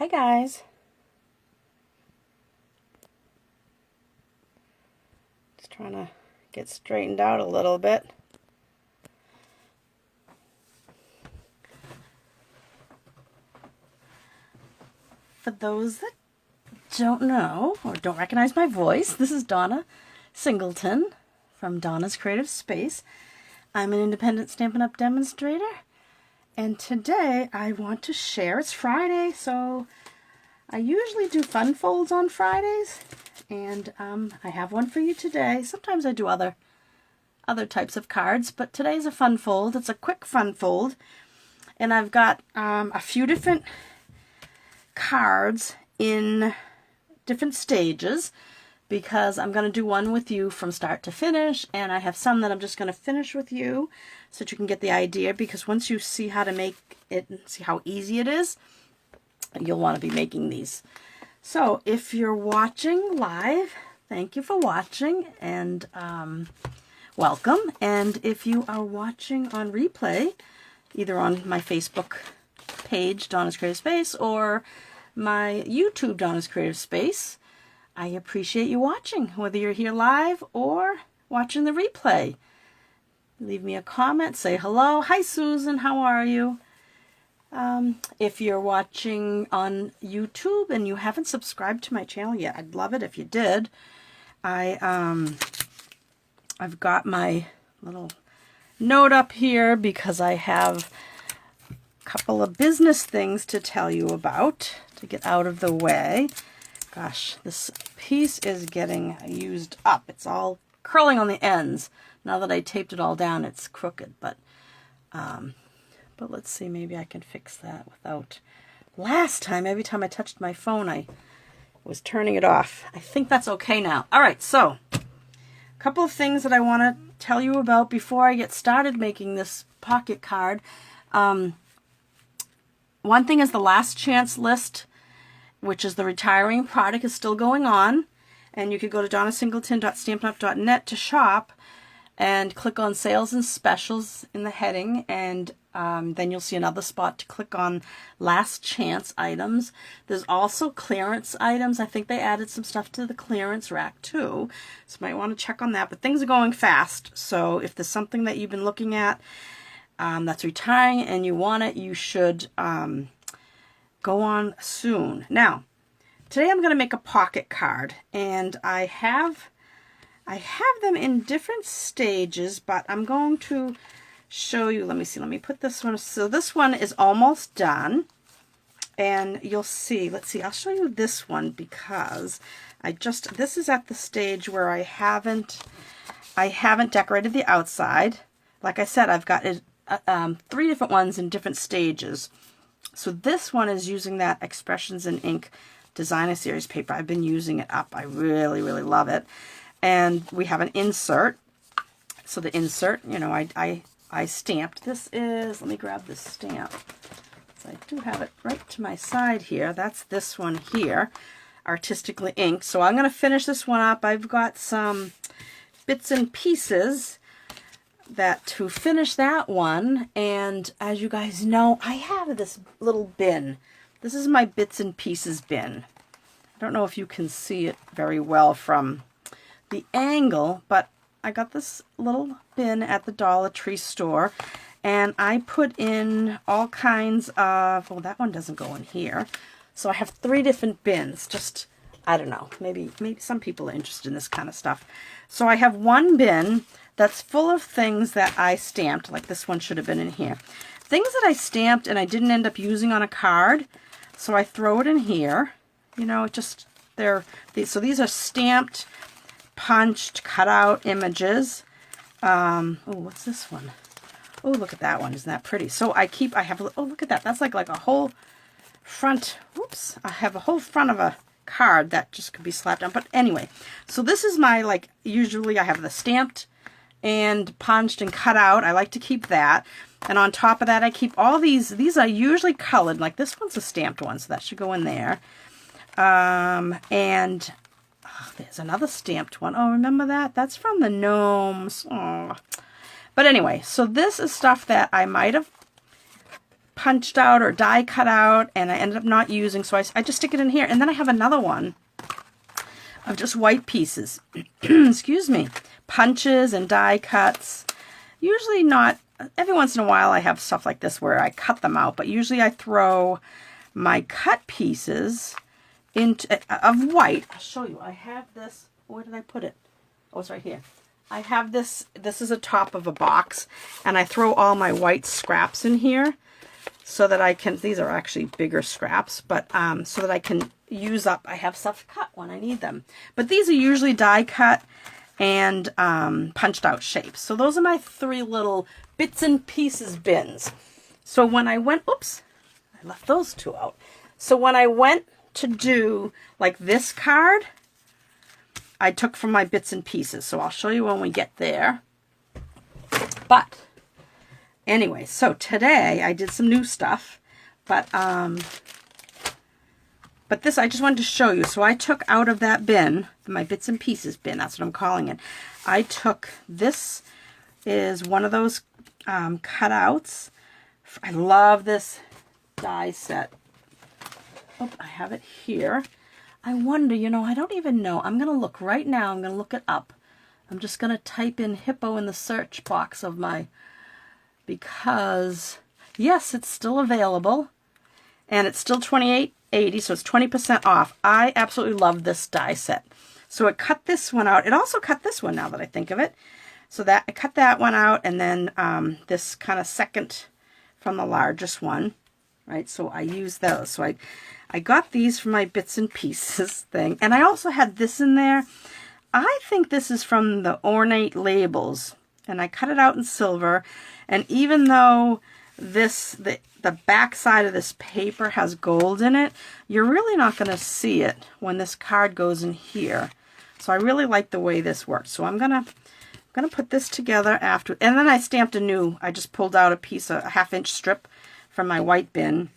Hi guys. Just trying to get straightened out a little bit. For those that don't know or don't recognize my voice, this is Donna Singleton from Donna's Creative Space. I'm an independent Stampin' Up! Demonstrator, and today I want to share. It's Friday, so I usually do fun folds on Fridays, and I have one for you today. Sometimes I do other types of cards, but today's a fun fold. It's a quick fun fold, and I've got a few different cards in different stages because I'm going to do one with you from start to finish, and I have some that I'm just going to finish with you so that you can get the idea, because once you see how to make it and see how easy it is, you'll want to be making these. So if you're watching live, thank you for watching, and welcome. And if you are watching on replay, either on my Facebook page, Donna's Creative Space, or my YouTube, Donna's Creative Space, I appreciate you watching, whether you're here live or watching the replay. Leave me a comment, say hello. Hi Susan, how are you? If you're watching on YouTube and you haven't subscribed to my channel yet, I'd love it if you did. I've got my little note up here because I have a couple of business things to tell you about to get out of the way. Gosh, this piece is getting used up. It's all curling on the ends. Now that I taped it all down, it's crooked, but let's see, maybe I can fix that without... Last time, every time I touched my phone, I was turning it off. I think that's okay now. All right, so a couple of things that I want to tell you about before I get started making this pocket card. One thing is the last chance list, which is the retiring product, is still going on, and you could go to donnasingleton.stampinup.net to shop and click on sales and specials in the heading, and then you'll see another spot to click on last chance items. There's also clearance items. I think they added some stuff to the clearance rack too, so you might want to check on that. But things are going fast, so if there's something that you've been looking at that's retiring and you want it, you should go on soon. Now, today I'm going to make a pocket card, and I have them in different stages, but I'm going to show you. Let me see. Let me put this one. So this one is almost done, and you'll see. Let's see. I'll show you this one because this is at the stage where I haven't decorated the outside. Like I said, I've got 3 different ones in different stages. So this one is using that Expressions in Ink Designer Series paper. I've been using it up. I really, really love it. And we have an insert. So the insert, you know, I stamped. This is, let me grab this stamp. So I do have it right to my side here. That's this one here, Artistically Inked. So I'm going to finish this one up. I've got some bits and pieces to finish that one. And as you guys know, I have this little bin. This is my bits and pieces bin. I don't know if you can see it very well from the angle, but I got this little bin at the Dollar Tree store, and I put in all kinds of, well, that one doesn't go in here. So I have 3 different bins. Just, I don't know, maybe some people are interested in this kind of stuff. So I have one bin that's full of things that I stamped, like this one should have been in here. Things that I stamped and I didn't end up using on a card, so I throw it in here. You know, so these are stamped, punched, cut out images. Oh, what's this one? Oh, look at that one. Isn't that pretty? So I have, oh, look at that. That's like a whole front, whoops. I have a whole front of a card that just could be slapped on. But anyway, so this is my, like, usually I have the stamped and punched and cut out. I like to keep that. And on top of that, I keep all these. These are usually colored. Like this one's a stamped one, so that should go in there. And there's another stamped one. Oh, remember that? That's from the gnomes. Oh. But anyway, so this is stuff that I might have punched out or die cut out, and I ended up not using, so I just stick it in here. And then I have another one of just white pieces. Excuse me. Punches and die cuts. Usually not, every once in a while I have stuff like this where I cut them out, but usually I throw my cut pieces into of white. I'll show you. I have this. Where did I put it? Oh, it's right here. I have this. This is a top of a box, and I throw all my white scraps in here so that I can. These are actually bigger scraps, but so that I can use up. I have stuff cut when I need them, but these are usually die cut and punched out shapes. So those are my 3 little bits and pieces bins. So when I went, oops, I left those 2 out. So when I went to do like this card, I took from my bits and pieces. So I'll show you when we get there. But anyway, so today I did some new stuff, but this I just wanted to show you. So I took out of that bin, my bits and pieces bin, that's what I'm calling it. I took, this is one of those cutouts. I love this die set. Oh, I have it here. I wonder, you know, I don't even know. I'm going to look right now. I'm going to look it up. I'm just going to type in hippo in the search box of my, because yes, it's still available and it's still $28.80, so it's 20% off. I absolutely love this die set. So it cut this one out. It also cut this one now that I think of it. So that I cut that one out, and then this kind of second from the largest one, right? So I use those. So I got these from my bits and pieces thing. And I also had this in there. I think this is from the Ornate Labels. And I cut it out in silver. And even though this, the back side of this paper has gold in it, you're really not going to see it when this card goes in here. So I really like the way this works. So I'm gonna put this together after. And then I stamped a new, I just pulled out a piece, a 1/2-inch strip from my white bin,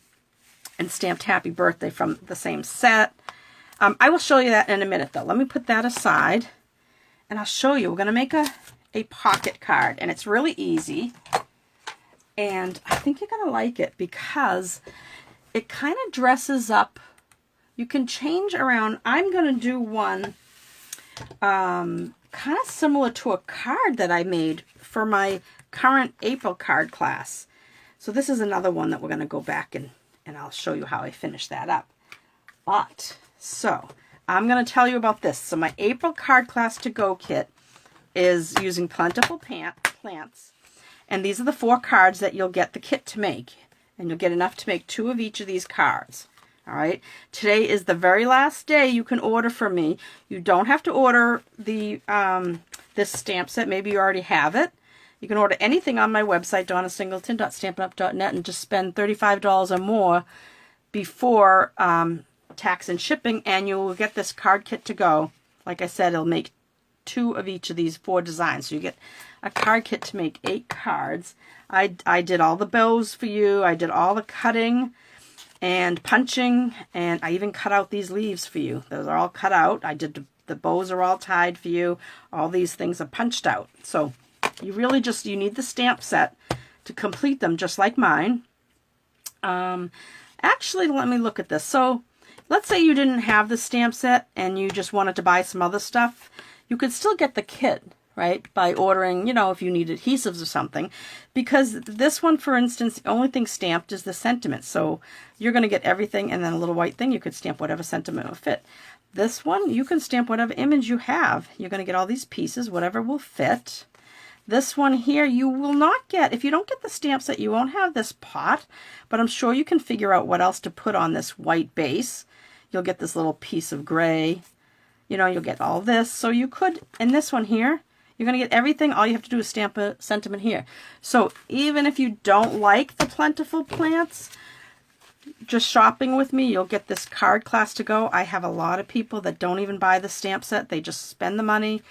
and stamped Happy Birthday from the same set. I will show you that in a minute though. Let me put that aside and I'll show you. We're going to make a pocket card, and it's really easy. And I think you're going to like it because it kind of dresses up. You can change around. I'm going to do one kind of similar to a card that I made for my current April card class. So this is another one that we're going to go back and I'll show you how I finish that up. But, so, I'm going to tell you about this. So my April card class to go kit is using plentiful plants. And these are the 4 cards that you'll get the kit to make. And you'll get enough to make 2 of each of these cards. All right. Today is the very last day you can order from me. You don't have to order the this stamp set. Maybe you already have it. You can order anything on my website, donnasingleton.stampinup.net, and just spend $35 or more before tax and shipping, and you will get this card kit to go. Like I said, it'll make 2 of each of these 4 designs. So you get a card kit to make 8 cards. I did all the bows for you. I did all the cutting and punching, and I even cut out these leaves for you. Those are all cut out. I did the bows are all tied for you. All these things are punched out. So you really just, you need the stamp set to complete them, just like mine. Actually, let me look at this. So let's say you didn't have the stamp set and you just wanted to buy some other stuff. You could still get the kit, right, by ordering, you know, if you need adhesives or something. Because this one, for instance, the only thing stamped is the sentiment. So you're going to get everything and then a little white thing. You could stamp whatever sentiment will fit. This one, you can stamp whatever image you have. You're going to get all these pieces, whatever will fit. This one here, you will not get, if you don't get the stamp set, you won't have this pot, but I'm sure you can figure out what else to put on this white base. You'll get this little piece of gray, you know, you'll get all this. So you could, in this one here, you're going to get everything. All you have to do is stamp a sentiment here. So even if you don't like the plentiful plants, just shopping with me, you'll get this card class to go. I have a lot of people that don't even buy the stamp set. They just spend the money.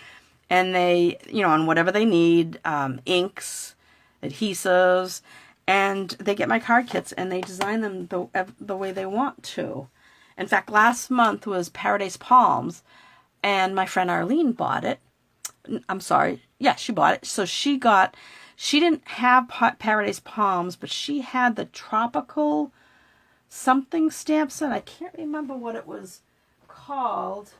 And they, you know, on whatever they need, inks, adhesives, and they get my card kits and they design them the way they want to. In fact, last month was Paradise Palms, and my friend Arlene bought it. I'm sorry. Yeah, she bought it. So she got She didn't have Paradise Palms, but she had the tropical something stamp set. I can't remember what it was called.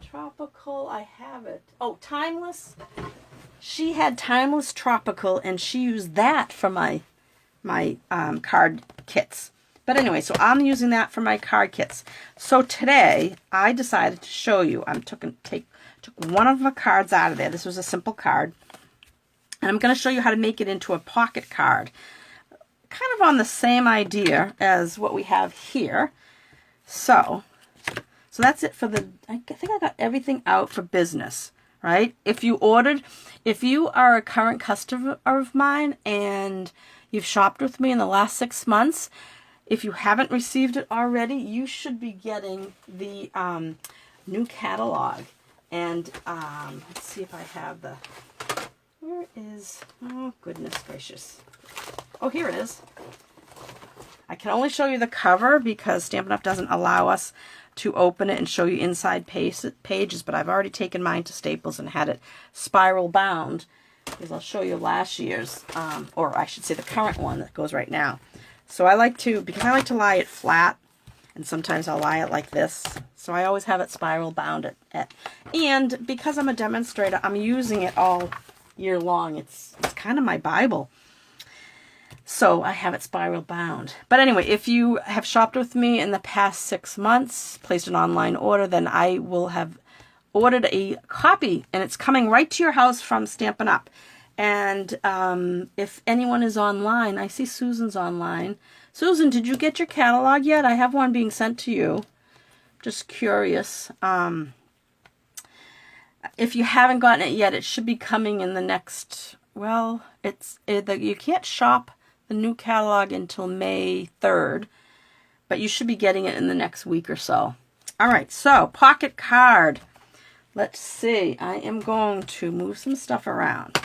Tropical, I have it. Oh, Timeless. She had Timeless Tropical, and she used that for my card kits. But anyway, so I'm using that for my card kits. So today, I decided to show you. I took one of the cards out of there. This was a simple card. And I'm going to show you how to make it into a pocket card. Kind of on the same idea as what we have here. So that's it for I think I got everything out for business, right? If you are a current customer of mine and you've shopped with me in the last 6 months, if you haven't received it already, you should be getting the new catalog. And let's see if I have where is, oh goodness gracious. Oh, here it is. I can only show you the cover because Stampin' Up! Doesn't allow us to open it and show you inside pages, but I've already taken mine to Staples and had it spiral bound, because I'll show you last year's, or I should say the current one that goes right now. So because I like to lie it flat, and sometimes I'll lie it like this, so I always have it spiral bound and because I'm a demonstrator, I'm using it all year long. It's kind of my Bible. So I have it spiral bound. But anyway, if you have shopped with me in the past 6 months, placed an online order, then I will have ordered a copy, and it's coming right to your house from Stampin' Up! And if anyone is online, I see Susan's online. Susan, did you get your catalog yet? I have one being sent to you. Just curious. If you haven't gotten it yet, it should be coming in the next, well, you can't shop the new catalog until May 3rd, but you should be getting it in the next week or so. All right, so pocket card. Let's see. I am going to move some stuff around.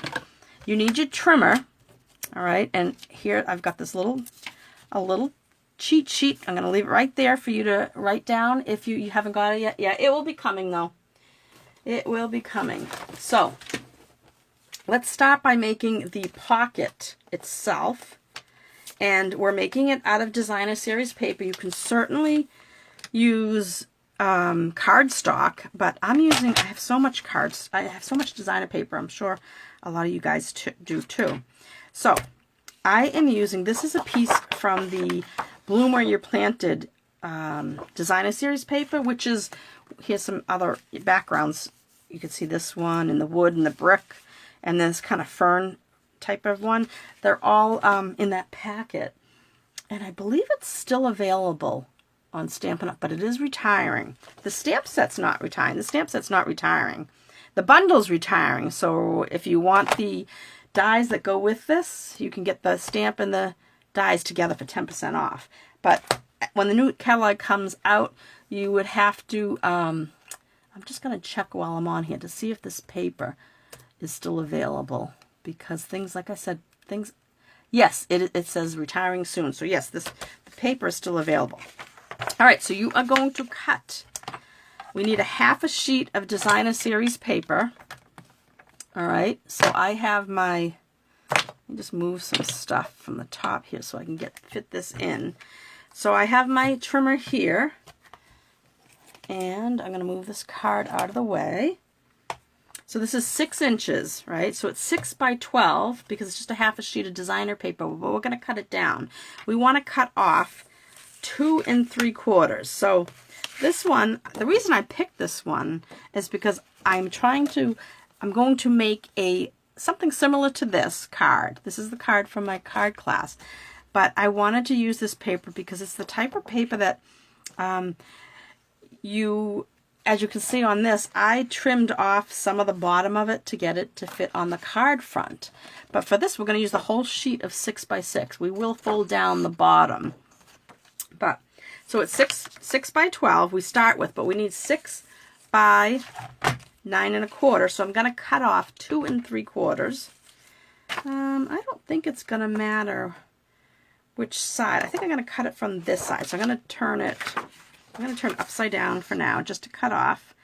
You need your trimmer, all right, and here I've got this little cheat sheet. I'm going to leave it right there for you to write down if you haven't got it yet. Yeah, it will be coming, though. It will be coming. So let's start by making the pocket itself. And we're making it out of Designer Series paper. You can certainly use cardstock, but I have so much designer paper. I'm sure a lot of you guys do too. So I am using, this is a piece from the Bloom Where You're Planted Designer Series paper, which is, here's some other backgrounds. You can see this one and the wood and the brick and this kind of fern type of one. They're all in that packet, and I believe it's still available on Stampin' Up, but it is retiring. The stamp set's not retiring. The bundle's retiring, so if you want the dies that go with this, you can get the stamp and the dies together for 10% off. But when the new catalog comes out, you would have to, I'm just going to check while I'm on here to see if this paper is still available, because things, like I said, yes, it says retiring soon. So yes, the paper is still available. All right, so you are going to cut. We need a half a sheet of Designer Series paper. All right, so I have let me just move some stuff from the top here so I can fit this in. So I have my trimmer here, and I'm going to move this card out of the way. So this is 6 inches, right? So it's 6 by 12 because it's just a half a sheet of designer paper, but we're going to cut it down. We want to cut off 2 3/4. So this one, the reason I picked this one is because I'm going to make something similar to this card. This is the card from my card class, but I wanted to use this paper because it's the type of paper that as you can see on this, I trimmed off some of the bottom of it to get it to fit on the card front. But for this, we're going to use the whole sheet of 6 by 6. We will fold down the bottom. So it's 6 by 12 we start with, but we need 6 by 9 1/4. So I'm going to cut off 2 3/4. I don't think it's going to matter which side. I think I'm going to cut it from this side. So I'm going to turn it upside down for now, just to cut off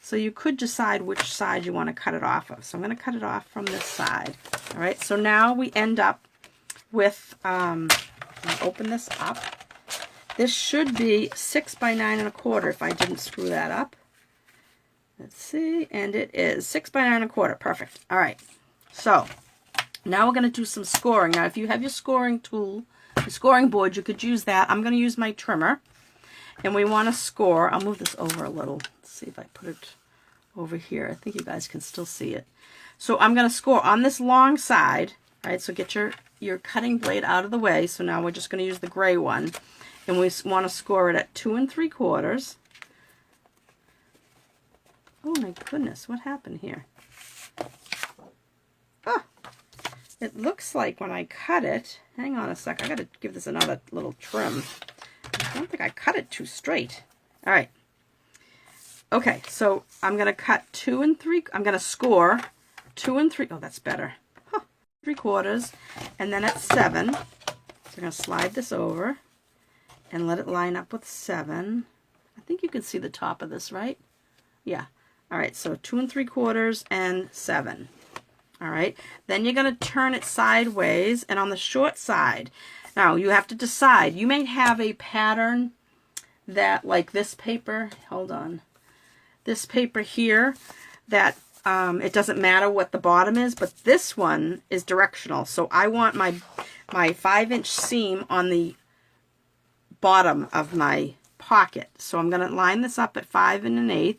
So you could decide which side you want to cut it off of. So I'm going to cut it off from this side. All right, so now we end up with, I'll open this up. This should be 6 by 9 1/4 if I didn't screw that up. Let's see, and it is 6 by 9 1/4. Perfect. All right, so now we're going to do some scoring. Now, if you have your scoring tool, your scoring board, you could use that. I'm going to use my trimmer, and we want to score. I'll move this over a little. Let's see if I put it over here. I think you guys can still see it. So I'm going to score on this long side. All right, so get your cutting blade out of the way. So now we're just going to use the gray one, and we want to score it at 2 3/4. Oh my goodness, what happened here? Ah, it looks like when I cut it, hang on a sec, I got to give this another little trim. I don't think I cut it too straight. All right. Okay, so I'm going to cut 2 3, I'm going to score 2 3, oh, that's better. 3/4, and then at 7, so I'm going to slide this over and let it line up with 7. I think you can see the top of this, right? Yeah. All right, so 2 3/4 and 7. All right, then you're going to turn it sideways and on the short side. Now, you have to decide. You may have a pattern that, like this paper, hold on, this paper here, that it doesn't matter what the bottom is, but this one is directional. So I want my 5-inch seam on the bottom of my pocket. So I'm going to line this up at 5 1/8.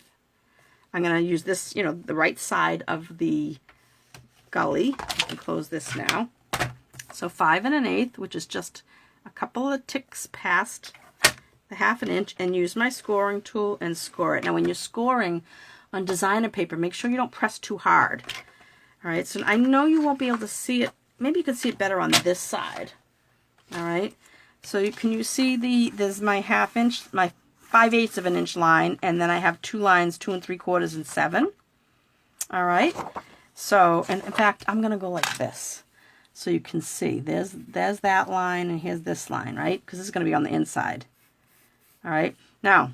I'm going to use this, you know, the right side of the gully. I can close this now. So 5 1/8, which is just a couple of ticks past the 1/2 inch, and use my scoring tool and score it. Now when you're scoring on designer paper, make sure you don't press too hard. All right, so I know you won't be able to see it. Maybe you can see it better on this side. All right, so you see there's my 1/2 inch, my 5/8 of an inch line, and then I have 2 lines, 2 3/4 and 7. All right, so, and in fact, I'm going to go like this so you can see. There's that line, and here's this line, right? Because this is going to be on the inside. All right, now,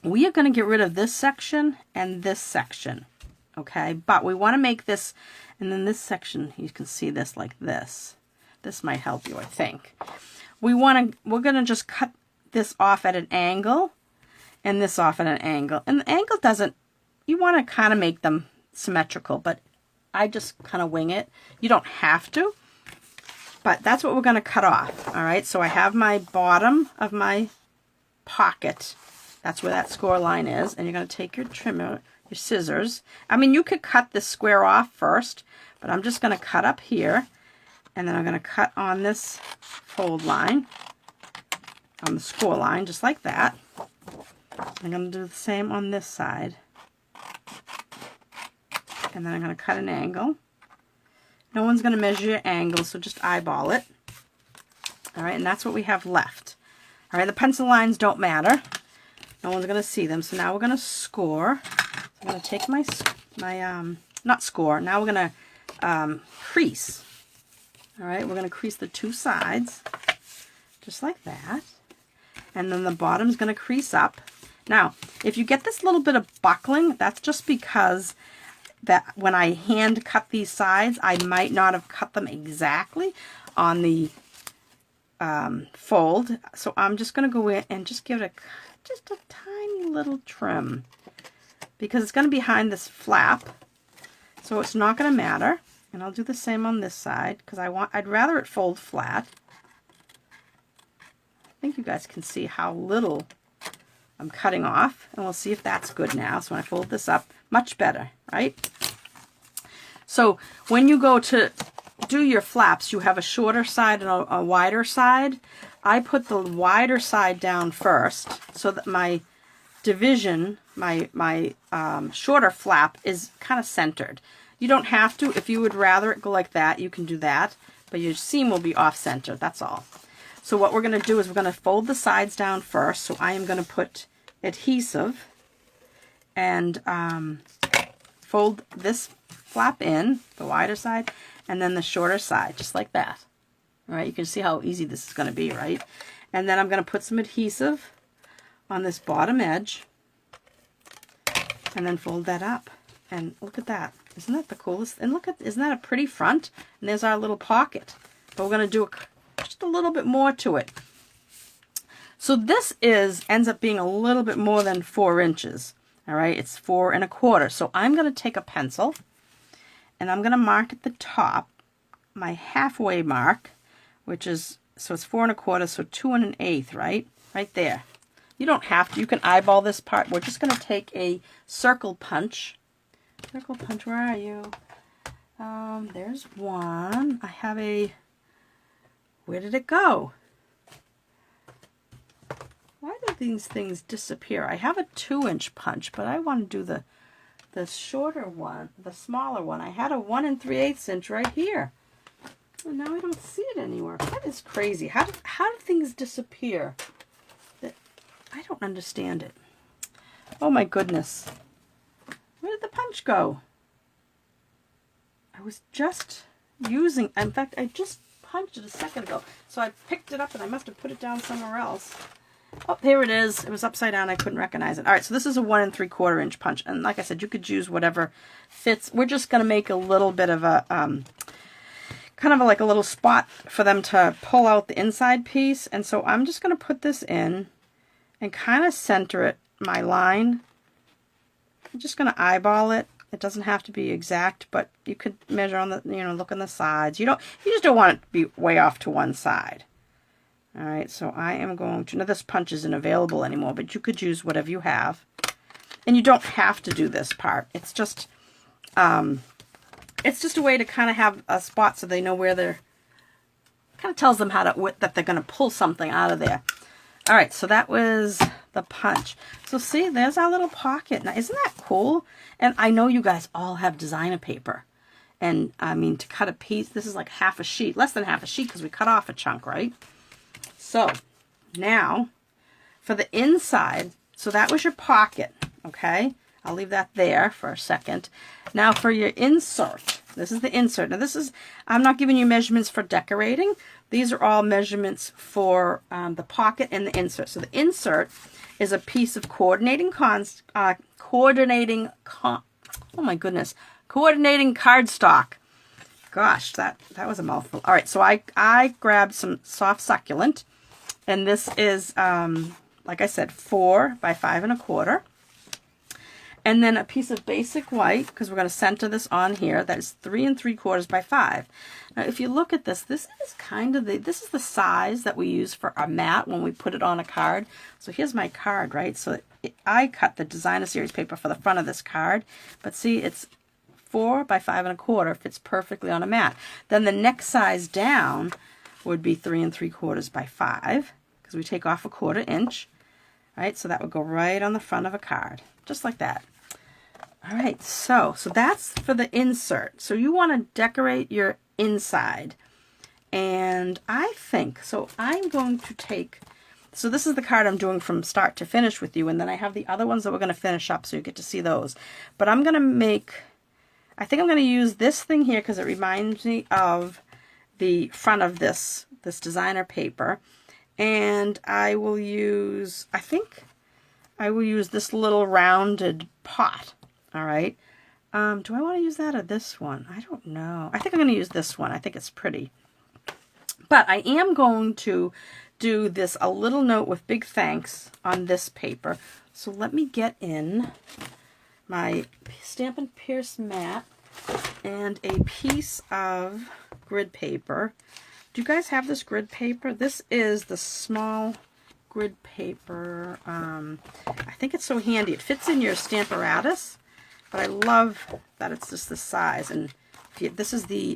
we are going to get rid of this section and this section, okay? But we want to make this, and then this section, you can see this like this. This might help you, I think. We're going to just cut this off at an angle and this off at an angle. And the angle doesn't, you want to kind of make them symmetrical, but I just kind of wing it. You don't have to, but that's what we're going to cut off. All right, so I have my bottom of my pocket. That's where that score line is, and you're going to take your trimmer, your scissors. I mean, you could cut this square off first, but I'm just going to cut up here, and then I'm going to cut on this fold line, on the score line, just like that. I'm going to do the same on this side. And then I'm going to cut an angle. No one's going to measure your angle, so just eyeball it. All right, and that's what we have left. All right, the pencil lines don't matter. No one's going to see them. So now we're going to score. I'm going to take my not score. Now we're going to crease. All right, we're going to crease the 2 sides, just like that. And then the bottom's going to crease up. Now, if you get this little bit of buckling, that's just because that when I hand cut these sides, I might not have cut them exactly on the fold. So I'm just going to go in and just give it just a tiny little trim, because it's going to be behind this flap, so it's not going to matter. And I'll do the same on this side, because I'd rather it fold flat. I think you guys can see how little I'm cutting off, and we'll see if that's good now. So when I fold this up, much better, right? So when you go to do your flaps, you have a shorter side and a wider side. I put the wider side down first so that my division, my shorter flap is kind of centered. You don't have to. If you would rather it go like that, you can do that, but your seam will be off center, that's all. So what we're going to do is we're going to fold the sides down first. So I am going to put adhesive and fold this flap in, the wider side, and then the shorter side, just like that. All right, you can see how easy this is going to be, right? And then I'm going to put some adhesive on this bottom edge. And then fold that up. And look at that. Isn't that the coolest? And look at, isn't that a pretty front? And there's our little pocket. But we're going to do just a little bit more to it. So this ends up being a little bit more than 4 inches. All right, it's 4 1/4. So I'm going to take a pencil and I'm going to mark at the top my halfway mark, which is, so it's 4 1/4, so 2 1/8, right? Right there. You don't have to. You can eyeball this part. We're just going to take a circle punch. Circle punch, where are you? There's one. I have a, where did it go? Why do these things disappear? I have a 2-inch punch, but I want to do the shorter one, the smaller one. I had a 1 3/8 inch right here. And now I don't see it anywhere. That is crazy. How do things disappear? I don't understand it. Oh my goodness. Where did the punch go? I was just using, in fact, I just punched it a second ago. So I picked it up and I must have put it down somewhere else. Oh, there it is. It was upside down. I couldn't recognize it. All right, so this is a 1 3/4 inch punch. And like I said, you could use whatever fits. We're just going to make a little bit of a, kind of like a little spot for them to pull out the inside piece. And so I'm just going to put this in and kind of center it, my line. I'm just going to eyeball it. It doesn't have to be exact, but you could measure on the, look on the sides. You just don't want it to be way off to one side. All right, so I am going to, now this punch isn't available anymore, but you could use whatever you have. And you don't have to do this part. It's just a way to kind of have a spot so they know where they're, kind of tells them how to, that they're going to pull something out of there. All right, so that was the punch. So see, there's our little pocket. Now, isn't that cool? And I know you guys all have designer paper. And I mean, to cut a piece, this is like half a sheet, less than half a sheet because we cut off a chunk, right? So now for the inside, so that was your pocket, okay? I'll leave that there for a second. Now for your insert, this is the insert. Now this is, I'm not giving you measurements for decorating. These are all measurements for the pocket and the insert. So the insert is a piece of coordinating cardstock. Gosh, that was a mouthful. All right, so I grabbed some soft succulent, and this is, like I said, 4 by 5 1/4. And then a piece of basic white, because we're going to center this on here, that is 3 3/4 by 5. Now, if you look at this, this is kind of this is the size that we use for our mat when we put it on a card. So here's my card, right? So I cut the designer series paper for the front of this card, but see, it's 4 by 5 1/4, fits perfectly on a mat. Then the next size down would be 3 3/4 by 5, because we take off a 1/4 inch, right? So that would go right on the front of a card, just like that. All right, so that's for the insert. So you want to decorate your inside. And I think, so I'm going to take, so this is the card I'm doing from start to finish with you, and then I have the other ones that we're going to finish up so you get to see those. But I'm going to make, I think I'm going to use this thing here because it reminds me of the front of this designer paper. And I will use, I think I will use this little rounded pot. All right. Do I want to use that or this one? I don't know. I think I'm going to use this one. I think it's pretty. But I am going to do this, a little note with big thanks on this paper. So let me get in my Stampin' Pierce mat and a piece of grid paper. Do you guys have this grid paper? This is the small grid paper. I think it's so handy. It fits in your Stamparatus, but I love that it's just this size. And if you, this is the,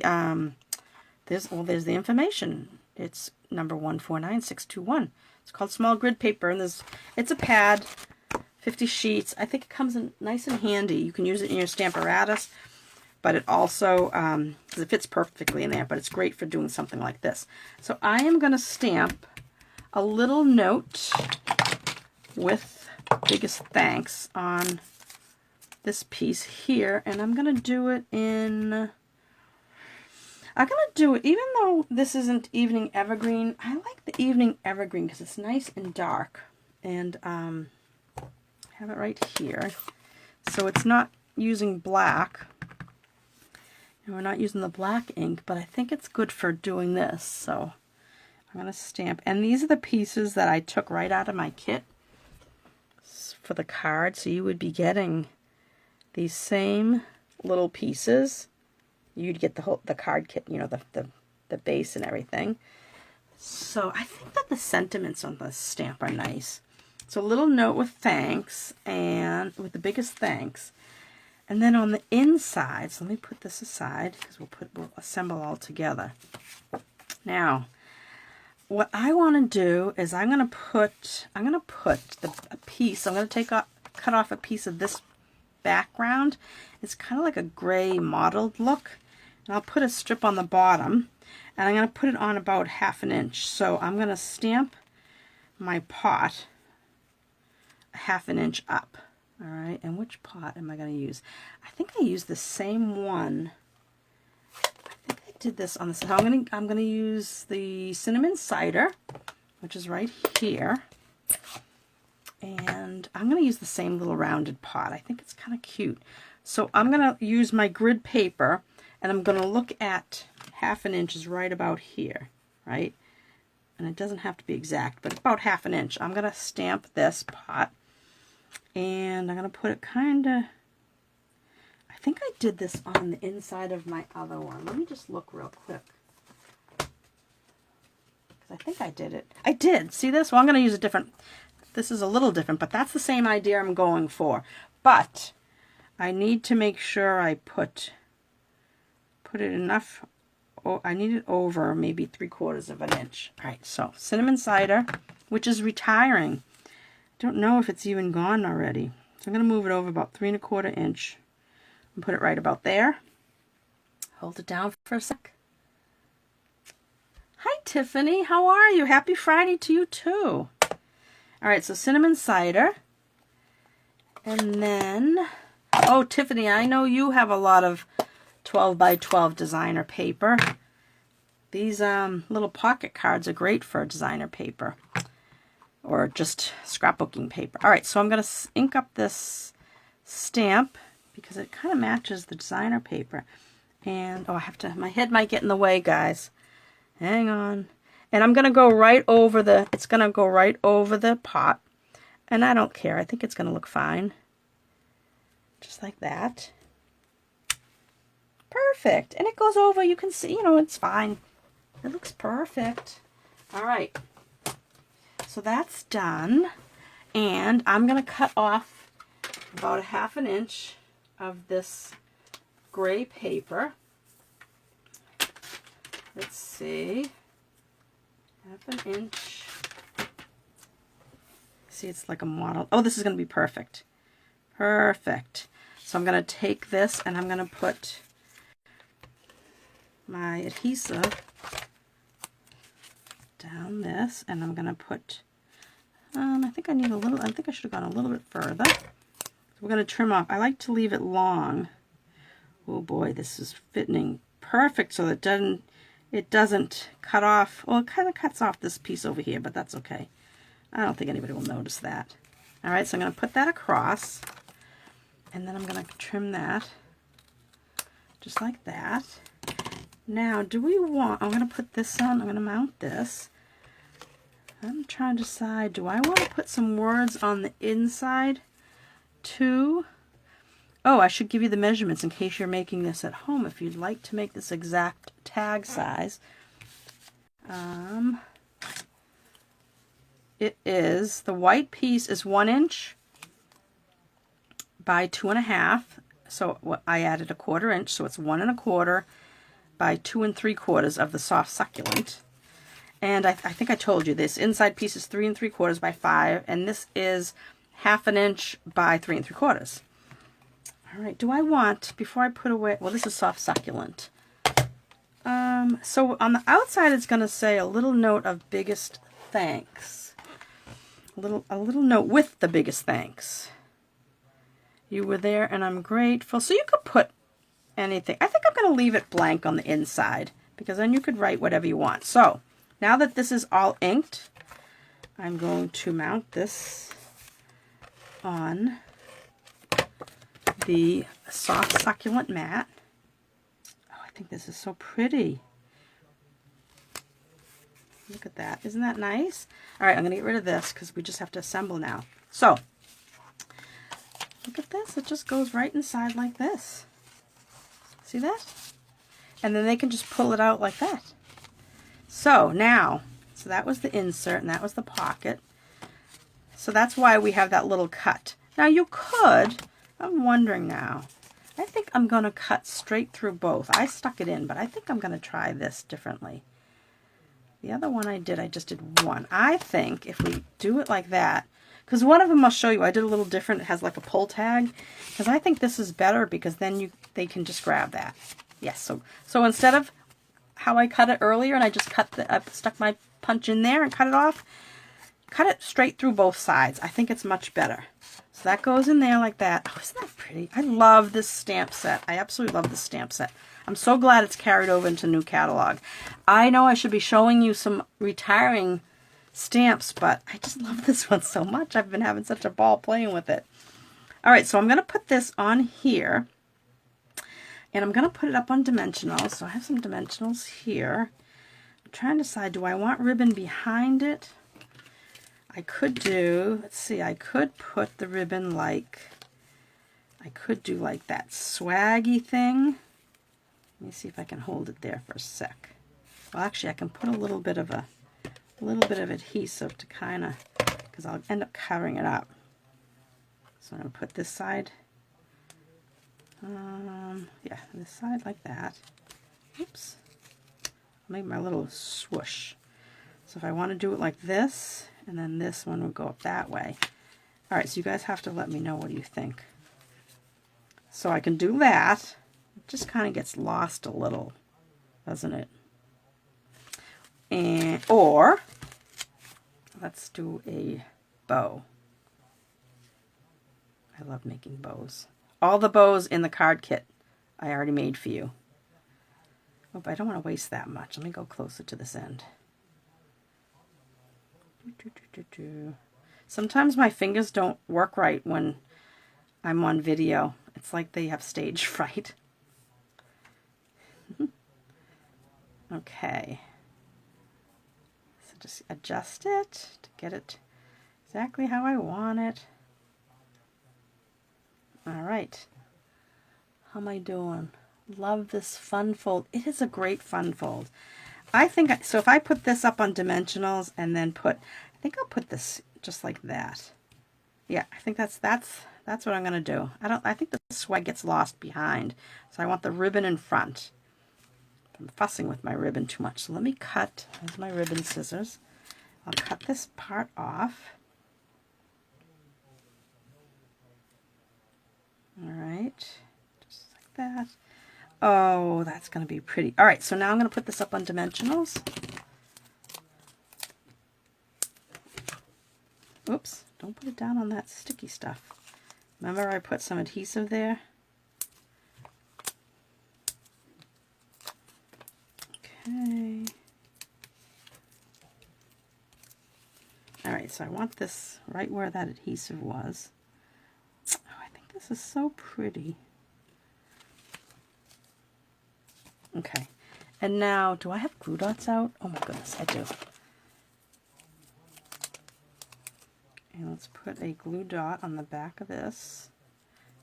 there's the information. It's number 149621. It's called small grid paper, and it's a pad, 50 sheets. I think it comes in nice and handy. You can use it in your Stamparatus, but it also, it fits perfectly in there, but it's great for doing something like this. So I am going to stamp a little note with biggest thanks on this piece here, and I'm going to do it in, I'm going to do it, even though this isn't Evening Evergreen, I like the Evening Evergreen because it's nice and dark, and I have it right here. So it's not using black. And we're not using the black ink, but I think it's good for doing this. So I'm going to stamp. And these are the pieces that I took right out of my kit for the card. So you would be getting these same little pieces. You'd get the card kit, you know, the base and everything. So I think that the sentiments on the stamp are nice. So a little note with thanks, and with the biggest thanks. And then on the inside, so let me put this aside because we'll assemble all together. Now, what I want to do is I'm going to put a piece. I'm going to cut off a piece of this background. It's kind of like a gray mottled look, and I'll put a strip on the bottom, and I'm going to put it on about 1/2 inch. So I'm going to stamp my pot 1/2 inch up. All right, and which pot am I going to use? I think I used the same one. I think I did this on the side. I'm going to use the cinnamon cider, which is right here. And I'm going to use the same little rounded pot. I think it's kind of cute. So I'm going to use my grid paper, and I'm going to look at 1/2 inch is right about here, right? And it doesn't have to be exact, but about 1/2 inch. I'm going to stamp this pot, and I'm going to put it kind of, I think I did this on the inside of my other one. Let me just look real quick. I think I did it. I did. See this? Well, I'm going to use a different, this is a little different, but that's the same idea I'm going for. But I need to make sure I put it enough. Oh, I need it over maybe 3/4 inch. All right, so cinnamon cider, which is retiring. I don't know if it's even gone already. So I'm going to move it over about 3¼ inch and put it right about there. Hold it down for a sec. Hi, Tiffany. How are you? Happy Friday to you, too. All right, so cinnamon cider. And then, oh, Tiffany, I know you have a lot of 12 by 12 designer paper. These little pocket cards are great for designer paper or just scrapbooking paper. All right, so I'm going to ink up this stamp because it kind of matches the designer paper. And, oh, I have to, my head might get in the way, guys. Hang on. And I'm going to go right over it's going to go right over the pot. And I don't care. I think it's going to look fine. Just like that. Perfect. And it goes over. You can see, you know, it's fine. It looks perfect. All right. So that's done. And I'm going to cut off about 1/2 inch of this gray paper. Let's see. 1/2 inch. See, it's like a model. Oh, this is going to be perfect. Perfect. So I'm going to take this and I'm going to put my adhesive down this, and I'm going to put, I think I need a little, I think I should have gone a little bit further. So we're going to trim off. I like to leave it long. Oh boy, this is fitting perfect so that it doesn't cut off. Well, it kind of cuts off this piece over here, but that's okay. I don't think anybody will notice that. All right, so I'm going to put that across, and then I'm going to trim that just like that. Now, do we want, I'm going to put this on, I'm going to mount this. I'm trying to decide, do I want to put some words on the inside too? Oh, I should give you the measurements in case you're making this at home if you'd like to make this exact tag size. It is, the white piece is 1 inch by 2.5. So I added 1/4 inch, so it's 1 1/4 by 2 3/4 of the soft succulent. And I think I told you this inside piece is 3 3/4 by 5, and this is 1/2 inch by 3 3/4. All right, do I want, before I put away, well, this is soft succulent. So on the outside, it's going to say a little note of biggest thanks. A little note with the biggest thanks. You were there and I'm grateful. So you could put anything. I think I'm going to leave it blank on the inside because then you could write whatever you want. So now that this is all inked, I'm going to mount this on the soft succulent mat. Oh, I think this is so pretty. Look at that. Isn't that nice? All right, I'm going to get rid of this because we just have to assemble now. So, look at this. It just goes right inside like this. See that? And then they can just pull it out like that. So now, so that was the insert and that was the pocket. So that's why we have that little cut. Now you could, I'm wondering now, I think I'm going to cut straight through both. I stuck it in, but I think I'm going to try this differently. The other one I just did one. I think if we do it like that, because one of them I'll show you, I did a little different. It has like a pull tag, because I think this is better because then they can just grab that. Yes, so instead of how I cut it earlier and I just stuck my punch in there and cut it off, cut it straight through both sides. I think it's much better. So that goes in there like that. Oh, isn't that pretty? I love this stamp set. I absolutely love this stamp set. I'm so glad it's carried over into new catalog. I know I should be showing you some retiring stamps, but I just love this one so much. I've been having such a ball playing with it. All right, so I'm going to put this on here, and I'm going to put it up on dimensionals. So I have some dimensionals here. I'm trying to decide, do I want ribbon behind it? I could do, let's see, I could put the ribbon like, I could do like that swaggy thing. Let me see if I can hold it there for a sec. Well, actually, I can put a little bit of adhesive to kind of, because I'll end up covering it up. So I'm going to put this side, yeah, this side like that. Oops. I'll make my little swoosh. So if I want to do it like this, and then this one will go up that way. All right, so you guys have to let me know what you think. So I can do that. It just kind of gets lost a little, doesn't it? And or let's do a bow. I love making bows. All the bows in the card kit I already made for you. Oh, but I don't want to waste that much. Let me go closer to this end. Sometimes my fingers don't work right when I'm on video. It's like they have stage fright. Okay. So just adjust it to get it exactly how I want it. All right. How am I doing? Love this fun fold. It is a great fun fold. I think, so if I put this up on dimensionals and then I think I'll put this just like that. Yeah, I think that's what I'm going to do. I think the swag gets lost behind. So I want the ribbon in front. I'm fussing with my ribbon too much. So let me cut, here's my ribbon scissors. I'll cut this part off. All right, just like that. Oh, that's going to be pretty. All right, so now I'm going to put this up on dimensionals. Oops, don't put it down on that sticky stuff. Remember I put some adhesive there? Okay. All right, so I want this right where that adhesive was. Oh, I think this is so pretty. Okay, and now, do I have glue dots out? Oh my goodness, I do. And let's put a glue dot on the back of this.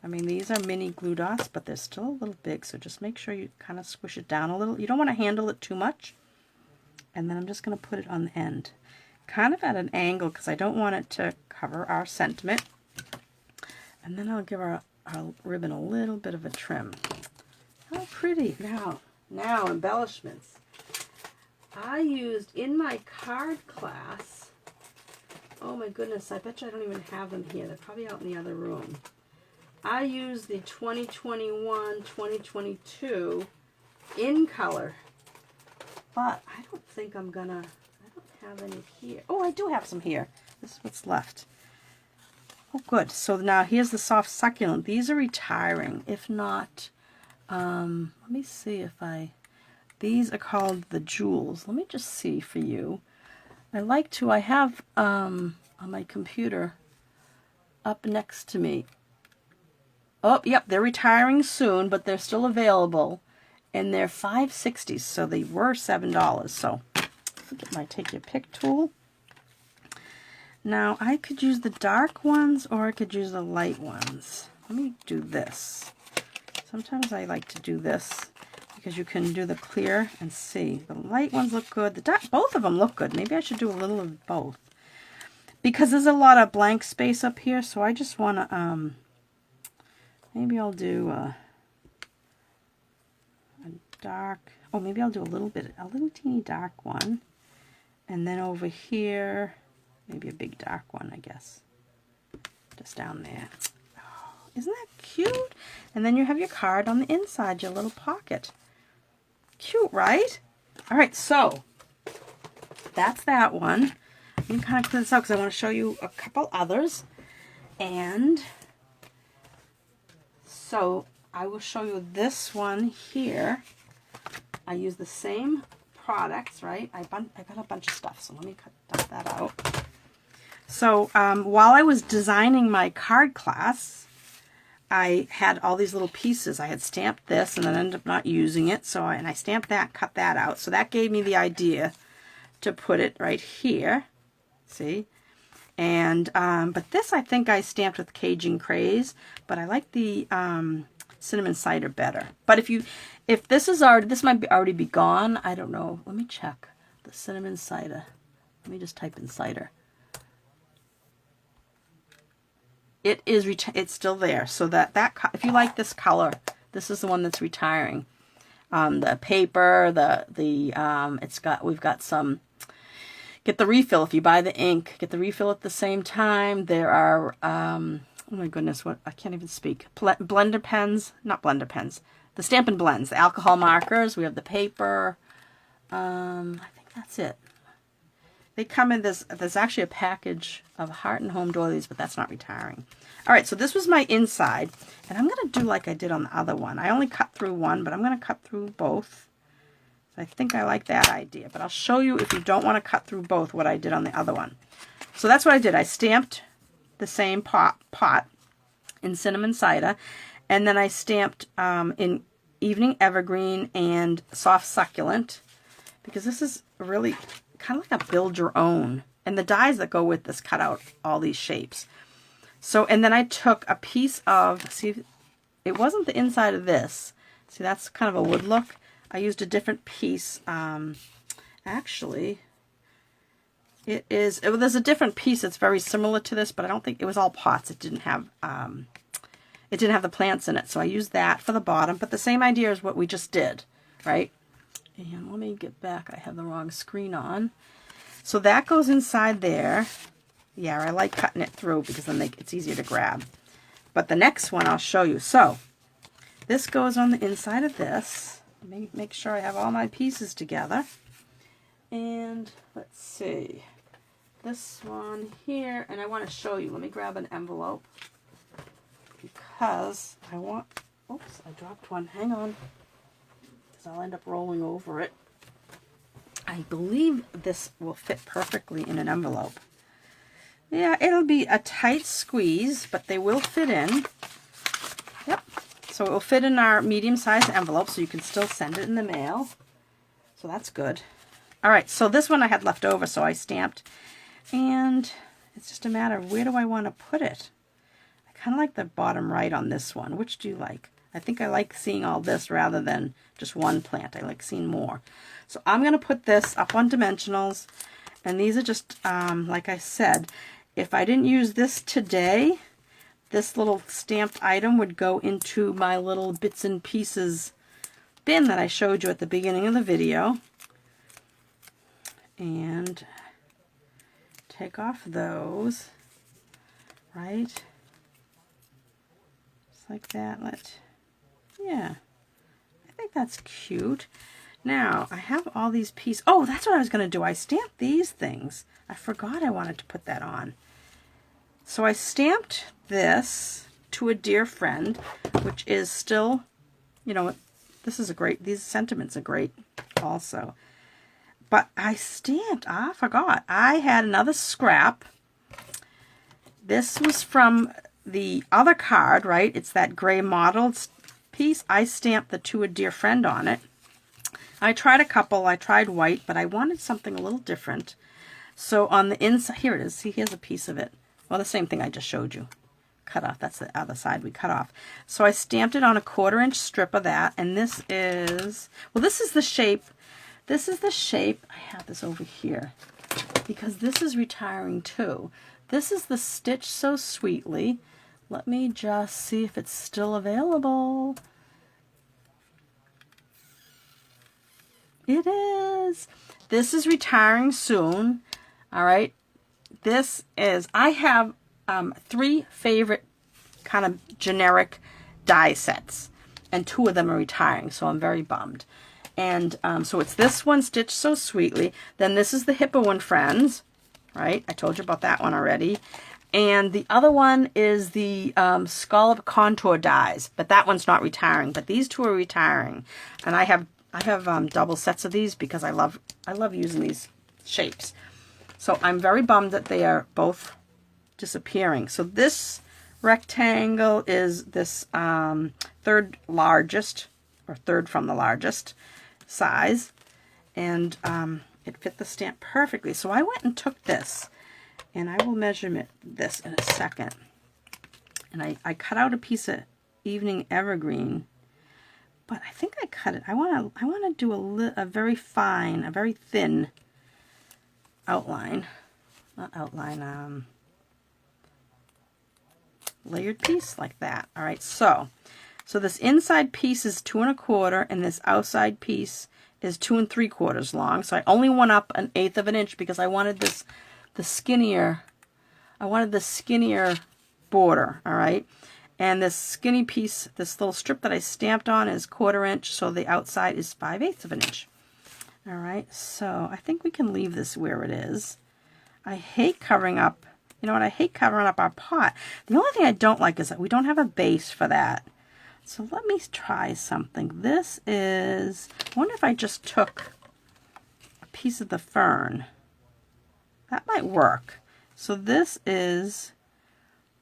I mean, these are mini glue dots, but they're still a little big, so just make sure you kind of squish it down a little. You don't want to handle it too much. And then I'm just going to put it on the end, kind of at an angle, because I don't want it to cover our sentiment. And then I'll give our ribbon a little bit of a trim. How pretty. Now embellishments. I used in my card class, oh my goodness, I bet you I don't even have them here. They're probably out in the other room. I used the 2021-2022 in color, but I don't think I don't have any here. Oh, I do have some here. This is what's left. Oh, good. So now here's the soft succulent. These are retiring. If not, let me see if these are called the jewels. Let me just see for you. I have on my computer up next to me. Oh, yep, they're retiring soon, but they're still available. And they're $5.60, so they were $7. So, get my Take Your Pick tool. Now, I could use the dark ones, or I could use the light ones. Let me do this. Sometimes I like to do this, because you can do the clear and see. The light ones look good. The dark, both of them look good. Maybe I should do a little of both. Because there's a lot of blank space up here, so I just want to, maybe I'll do a dark, oh, maybe I'll do a little teeny dark one. And then over here, maybe a big dark one, I guess. Just down there. Oh, isn't that cute? And then you have your card on the inside, your little pocket. Cute, right? All right, so that's that one. Let me kind of clear this out because I want to show you a couple others. And so I will show you this one here. I use the same products, right? I got a bunch of stuff, so let me cut that out. So while I was designing my card class, I had all these little pieces. I had stamped this and then ended up not using it. So I stamped that, cut that out. So that gave me the idea to put it right here. See? And but this I think I stamped with Cajun Craze, but I like the cinnamon cider better. But if this is already, this might already be gone. I don't know. Let me check the cinnamon cider. Let me just type in cider. It is it's still there. So that if you like this color, this is the one that's retiring. The paper, we've got some. Get the refill if you buy the ink. Get the refill at the same time. There are oh my goodness, what I can't even speak. Blender pens, not blender pens. The Stampin' blends, the alcohol markers. We have the paper. I think that's it. They come in this. There's actually a package of Heart and Home doilies, but that's not retiring. All right, so this was my inside, and I'm going to do like I did on the other one. I only cut through one, but I'm going to cut through both. So I think I like that idea, but I'll show you if you don't want to cut through both what I did on the other one. So that's what I did. I stamped the same pot in cinnamon cider, and then I stamped in Evening Evergreen and Soft Succulent, because this is really kind of like a build your own. And the dies that go with this cut out all these shapes. So, and then I took a piece of, see, it wasn't the inside of this. See, that's kind of a wood look. I used a different piece. Actually, there's a different piece that's very similar to this, but I don't think, it was all pots. It didn't have the plants in it. So I used that for the bottom, but the same idea as what we just did, right? And let me get back. I have the wrong screen on. So that goes inside there. Yeah, I like cutting it through because then it's easier to grab. But the next one I'll show you. So this goes on the inside of this. Let me make sure I have all my pieces together. And let's see. This one here, and I want to show you. Let me grab an envelope because I want, oops, I dropped one. Hang on. I'll end up rolling over it. I believe this will fit perfectly in an envelope. Yeah, it'll be a tight squeeze, but they will fit in. Yep. So it will fit in our medium-sized envelope, so you can still send it in the mail. So that's good. All right, so this one I had left over, so I stamped. And it's just a matter of where do I want to put it. I kind of like the bottom right on this one. Which do you like? I think I like seeing all this rather than just one plant. I like seeing more. So I'm going to put this up on dimensionals. And these are just, like I said, if I didn't use this today, this little stamped item would go into my little bits and pieces bin that I showed you at the beginning of the video. And take off those, right? Just like that. Yeah, I think that's cute. Now, I have all these pieces. Oh, that's what I was going to do. I stamped these things. I forgot I wanted to put that on. So I stamped this to a dear friend, which is still, you know, this is a great, these sentiments are great also. But I stamped, I forgot. I had another scrap. This was from the other card, right, it's that gray mottled piece, I stamped the To a Dear Friend on it. I tried a couple. I tried white, but I wanted something a little different. So on the inside, here it is. See, here's a piece of it. Well, the same thing I just showed you. Cut off. That's the other side we cut off. So I stamped it on a 1/4 inch strip of that. And this is, well, this is the shape. This is the shape. I have this over here because this is retiring too. This is the Stitch So Sweetly. Let me just see if it's still available. It is. This is retiring soon. All right. This is, I have 3 favorite kind of generic die sets, and 2 of them are retiring, so I'm very bummed. And so it's this one, Stitch So Sweetly. Then this is the Hippo and Friends, right? I told you about that one already. And the other one is the Scallop Contour dies, but that one's not retiring. But these 2 are retiring, and I have double sets of these because I love using these shapes. So I'm very bummed that they are both disappearing. So this rectangle is this 3rd largest, or 3rd from the largest size, and it fit the stamp perfectly. So I went and took this, and I will measure this in a second. And I cut out a piece of Evening Evergreen. But I think I cut it. I want to do a very fine, a very thin outline. Not outline, layered piece like that. All right, so this inside piece is 2 1/4, and this outside piece is 2 3/4 long. So I only went up 1/8 of an inch because I wanted the skinnier border. All right. And this skinny piece, this little strip that I stamped on is 1/4 inch, so the outside is 5/8 of an inch. All right, so I think we can leave this where it is. I hate covering up, you know what, I hate covering up our pot. The only thing I don't like is that we don't have a base for that. So let me try something. This is, I wonder if I just took a piece of the fern. That might work. So this is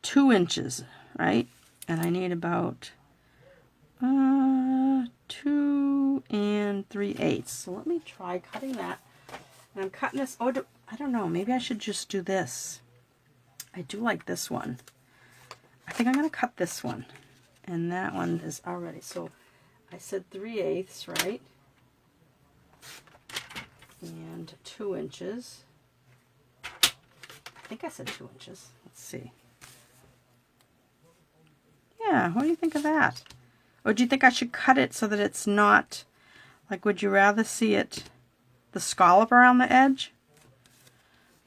2 inches, right? And I need about 2 3/8. So let me try cutting that. And I'm cutting this. Oh, I don't know. Maybe I should just do this. I do like this one. I think I'm going to cut this one. And that one is already. So I said 3/8, right? And 2 inches. I think I said 2 inches. Let's see. Yeah, what do you think of that? Or do you think I should cut it so that it's not, like, would you rather see it, the scallop around the edge?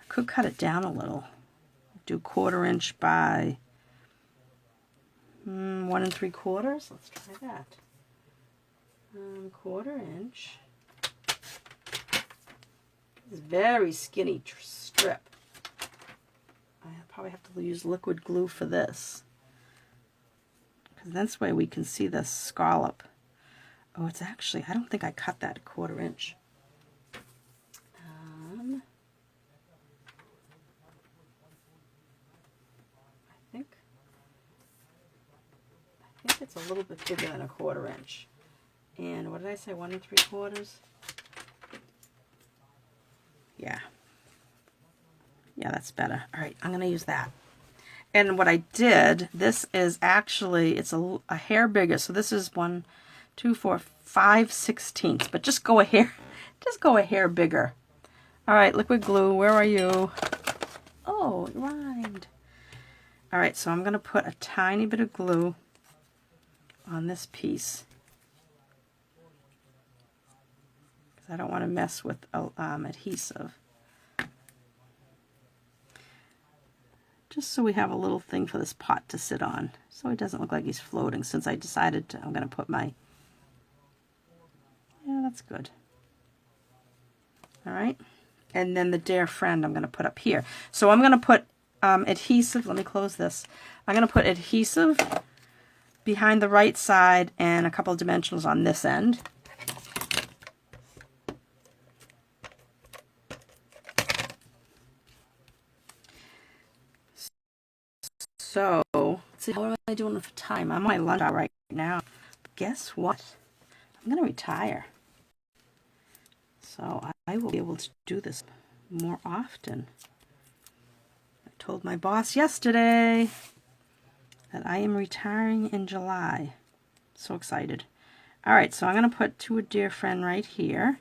I could cut it down a little. Do 1/4 inch by 1 3/4. Let's try that. 1/4 inch. This is very skinny strip. I probably have to use liquid glue for this. Because that's why we can see the scallop. Oh, it's actually, I don't think I cut that 1/4 inch. I think it's a little bit bigger than 1/4 inch. And what did I say, 1 3/4? Yeah. Yeah, that's better. All right, I'm going to use that. And what I did, this is actually, it's a hair bigger. So this is 1, 2, 4, 5/16. But just go a hair bigger. All right, liquid glue, where are you? Oh, it rhymed. All right, so I'm going to put a tiny bit of glue on this piece. Because I don't want to mess with adhesive. Just so we have a little thing for this pot to sit on, so it doesn't look like he's floating, since I decided to, I'm going to put my, yeah, that's good. All right, and then the Dear Friend I'm going to put up here. So I'm going to put adhesive, let me close this. I'm going to put adhesive behind the right side and a couple of dimensionals on this end. So see, how am I doing for time? I'm on my lunch hour right now. But guess what? I'm going to retire. So I will be able to do this more often. I told my boss yesterday that I am retiring in July. So excited. All right, so I'm going to put To a Dear Friend right here.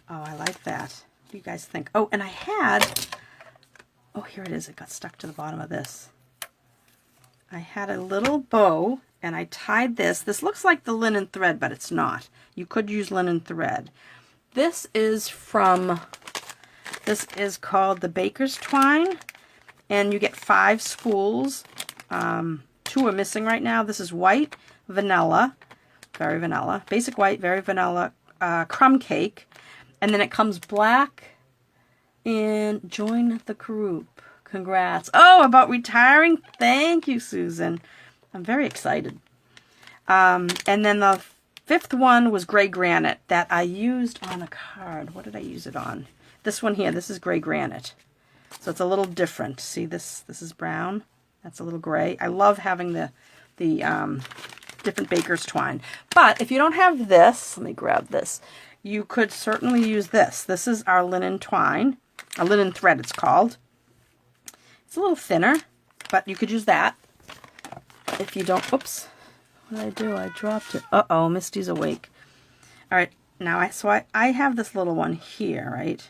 Oh, I like that. What do you guys think? Oh, and I had, oh, here it is. It got stuck to the bottom of this. I had a little bow, and I tied this. This looks like the linen thread, but it's not. You could use linen thread. This is called the Baker's Twine, and you get 5 spools. 2 are missing right now. This is white, vanilla, very vanilla, basic white, very vanilla, crumb cake, and then it comes black, and join the group. Congrats. Oh, about retiring? Thank you, Susan. I'm very excited. And then the 5th one was gray granite that I used on a card. What did I use it on? This one here. This is gray granite. So it's a little different. See, this is brown. That's a little gray. I love having the different baker's twine. But if you don't have this, let me grab this. You could certainly use this. This is our linen twine. A linen thread, it's called. It's a little thinner, but you could use that. If you don't, oops. What did I do? I dropped it. Uh-oh, Misty's awake. All right, now I have this little one here, right?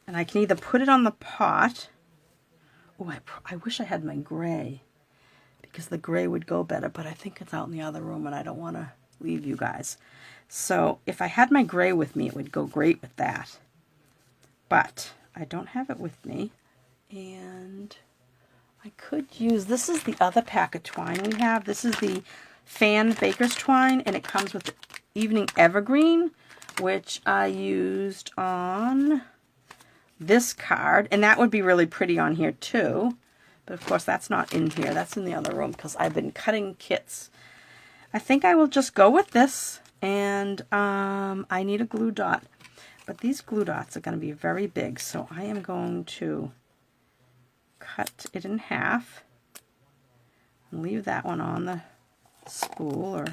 And I can either put it on the pot. Oh, I wish I had my gray, because the gray would go better, but I think it's out in the other room and I don't want to leave you guys. So if I had my gray with me, it would go great with that. But I don't have it with me. And I could use, this is the other pack of twine we have. This is the Fan Baker's Twine, and it comes with the Evening Evergreen, which I used on this card. And that would be really pretty on here too. But of course that's not in here. That's in the other room because I've been cutting kits. I think I will just go with this. And I need a glue dot. But these glue dots are going to be very big. So I am going to cut it in half and leave that one on the spool,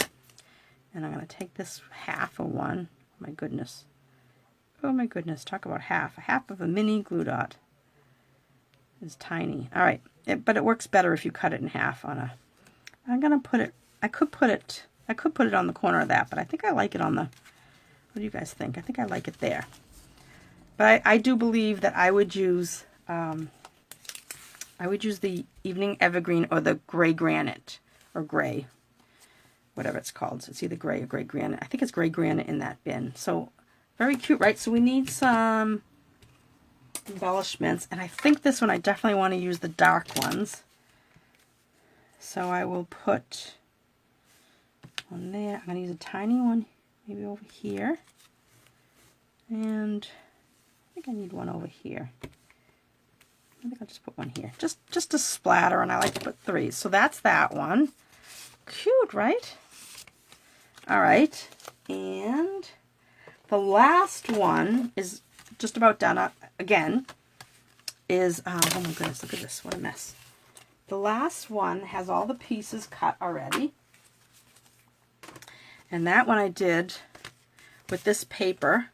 and I'm going to take this half of one. My goodness. Oh my goodness, talk about half. A half of a mini glue dot is tiny. All right, but it works better if you cut it in half on a, I'm going to put it, I could put it on the corner of that, but I think I like it on the, what do you guys think? I think I like it there. But I do believe that I would use the Evening Evergreen or the Gray Granite, or Gray, whatever it's called. So it's either Gray or Gray Granite. I think it's Gray Granite in that bin. So very cute, right? So we need some embellishments, and I think this one I definitely want to use the dark ones. So I will put one there. I'm going to use a tiny one maybe over here, and I think I need one over here. I think I'll just put one here, just to splatter, and I like to put 3. So that's that one. Cute, right? All right, and the last one is just about done. Again, is oh my goodness, look at this, what a mess. The last one has all the pieces cut already, and that one I did with this paper,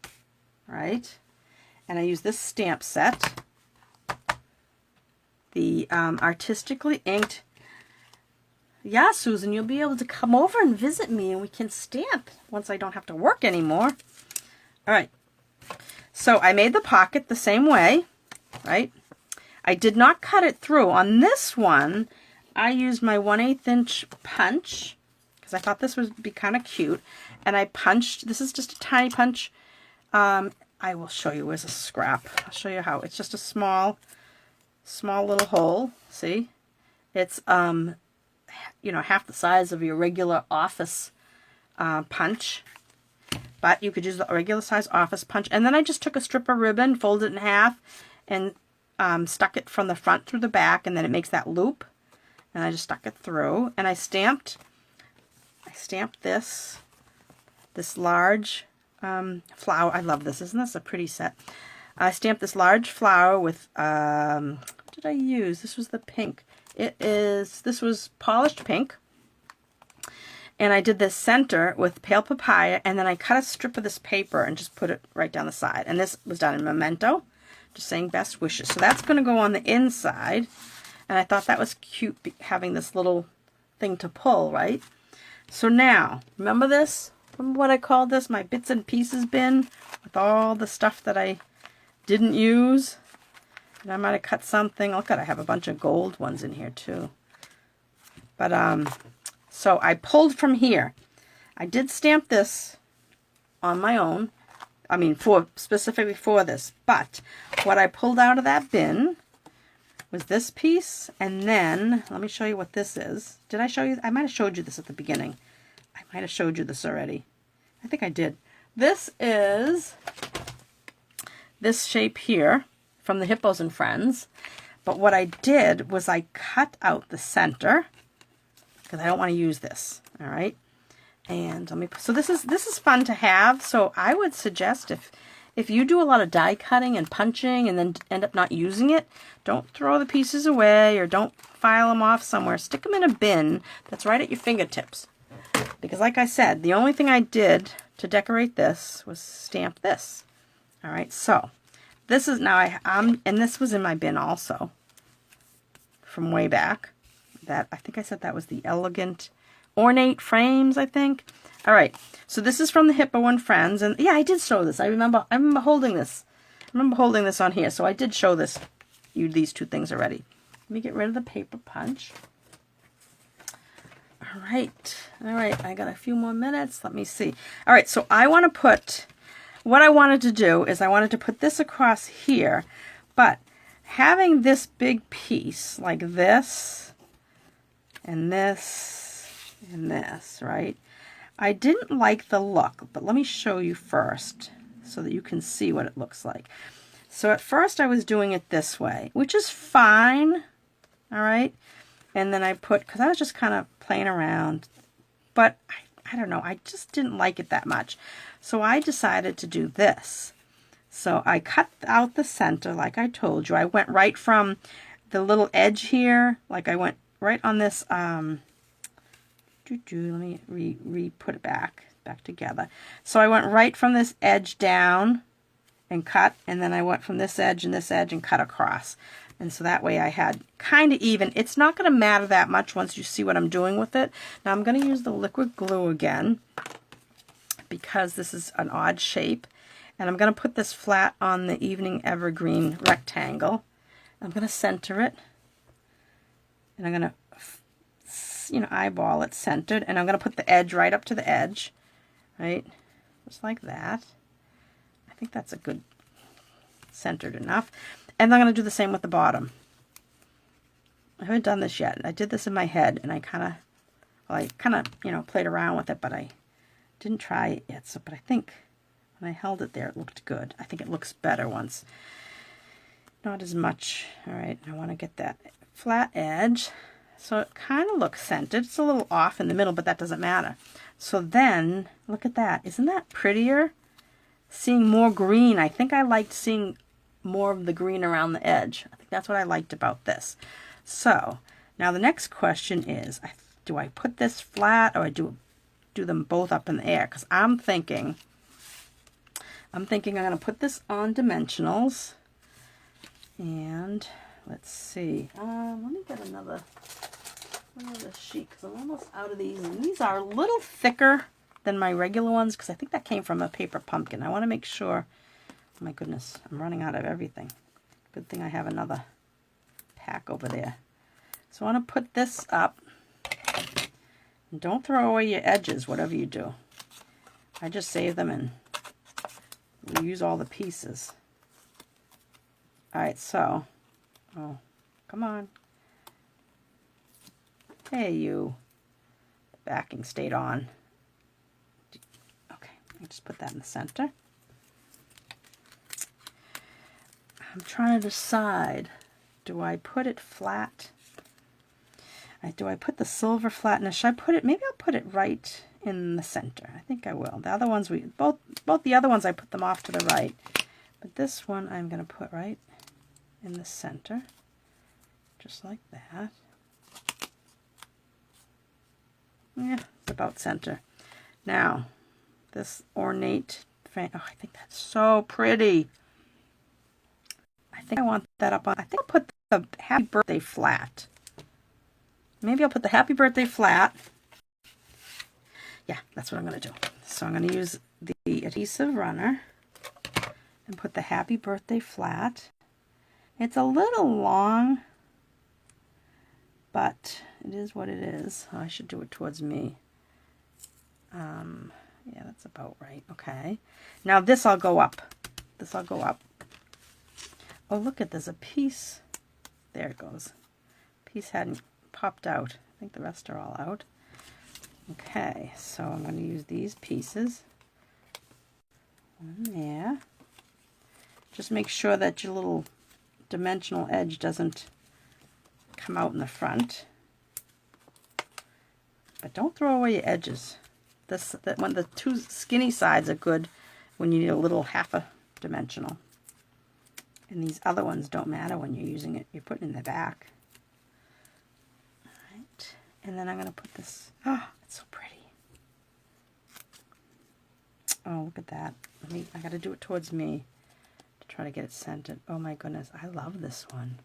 right? And I used this stamp set. The artistically inked. Yeah, Susan, you'll be able to come over and visit me and we can stamp once I don't have to work anymore. All right. So I made the pocket the same way, right? I did not cut it through. On this one, I used my 1/8 inch punch because I thought this would be kind of cute. And I punched, this is just a tiny punch. I will show you, where's a scrap? I'll show you how. It's just a small little hole, see? It's, you know, half the size of your regular office punch, but you could use the regular size office punch. And then I just took a strip of ribbon, folded it in half, and stuck it from the front through the back, and then it makes that loop, and I just stuck it through, and I stamped this large flower. I love this. Isn't this a pretty set? I stamped this large flower with, what did I use? This was the pink. This was polished pink. And I did this center with pale papaya, and then I cut a strip of this paper and just put it right down the side. And this was done in Memento, just saying best wishes. So that's going to go on the inside. And I thought that was cute, having this little thing to pull, right? So now, remember this? Remember what I called this? My bits and pieces bin with all the stuff that I didn't use. And I might have cut something. Look at, I have a bunch of gold ones in here too. But, so I pulled from here. I did stamp this on my own. I mean, specifically for this. But what I pulled out of that bin was this piece. And then, let me show you what this is. Did I show you? I might have showed you this at the beginning. I might have showed you this already. I think I did. This is this shape here from the Hippos and Friends. But what I did was I cut out the center, because I don't want to use this, all right? And let me, so this is fun to have. So I would suggest if you do a lot of die cutting and punching and then end up not using it, don't throw the pieces away or don't file them off somewhere. Stick them in a bin that's right at your fingertips. Because like I said, the only thing I did to decorate this was stamp this. All right, so this is now, and this was in my bin also from way back. That, I think I said that was the Elegant Ornate Frames, I think. All right, so this is from the Hippo and Friends, and yeah, I did show this. I remember holding this. I remember holding this on here, so I did show these two things already. Let me get rid of the paper punch. All right, I got a few more minutes. Let me see. All right, so I want to put, what I wanted to do is I wanted to put this across here, but having this big piece like this, and this, and this, right? I didn't like the look, but let me show you first so that you can see what it looks like. So at first I was doing it this way, which is fine, all right? And then I put, because I was just kind of playing around, but I don't know, I just didn't like it that much. So I decided to do this. So I cut out the center like I told you. I went right from the little edge here, like I went right on this, let me put it back together. So I went right from this edge down and cut, and then I went from this edge and cut across. And so that way I had kind of even. It's not going to matter that much once you see what I'm doing with it. Now I'm going to use the liquid glue again because this is an odd shape. And I'm going to put this flat on the Evening Evergreen rectangle. I'm going to center it. And I'm going to, eyeball it centered. And I'm going to put the edge right up to the edge. Right? Just like that. I think that's a good centered enough. And I'm going to do the same with the bottom. I haven't done this yet. I did this in my head. And I kind of, played around with it. But I didn't try it yet. So, but I think when I held it there, it looked good. I think it looks better once. Not as much. All right. I want to get that flat edge, so it kind of looks centered. It's a little off in the middle, but that doesn't matter. So then, look at that. Isn't that prettier? Seeing more green. I think I liked seeing more of the green around the edge. I think that's what I liked about this. So, now the next question is, do I put this flat or do them both up in the air? Because I'm thinking I'm going to put this on dimensionals. And let's see. Let me get another sheet because I'm almost out of these. And these are a little thicker than my regular ones because I think that came from a paper pumpkin. I want to make sure. Oh my goodness, I'm running out of everything. Good thing I have another pack over there. So I want to put this up. And don't throw away your edges, whatever you do. I just save them and use all the pieces. Alright, so, oh, come on. Hey, you. The backing stayed on. Okay, I'll just put that in the center. I'm trying to decide, do I put it flat? Do I put the silver flat? Now, should I put it, maybe I'll put it right in the center. I think I will. The other ones, both the other ones I put them off to the right. But this one I'm going to put right in the center. Just like that. Yeah, it's about center. Now, this ornate frame. Oh, I think that's so pretty. I think I want that up on. I think I'll put the happy birthday flat. Maybe I'll put the happy birthday flat. Yeah, that's what I'm going to do. So I'm going to use the adhesive runner and put the happy birthday flat. It's a little long, but it is what it is. Oh, I should do it towards me. Yeah, that's about right. Okay. Now this I'll go up. This I'll go up. Oh, look at, there's a piece. There it goes. Piece hadn't popped out. I think the rest are all out. Okay, so I'm going to use these pieces. One there. Just make sure that your little dimensional edge doesn't come out in the front. But don't throw away your edges. When the two skinny sides are good when you need a little half a dimensional. And these other ones don't matter when you're using it. You're putting it in the back. All right. And then I'm going to put this. Oh, it's so pretty. Oh, look at that. I got to do it towards me to try to get it centered. Oh my goodness. I love this one.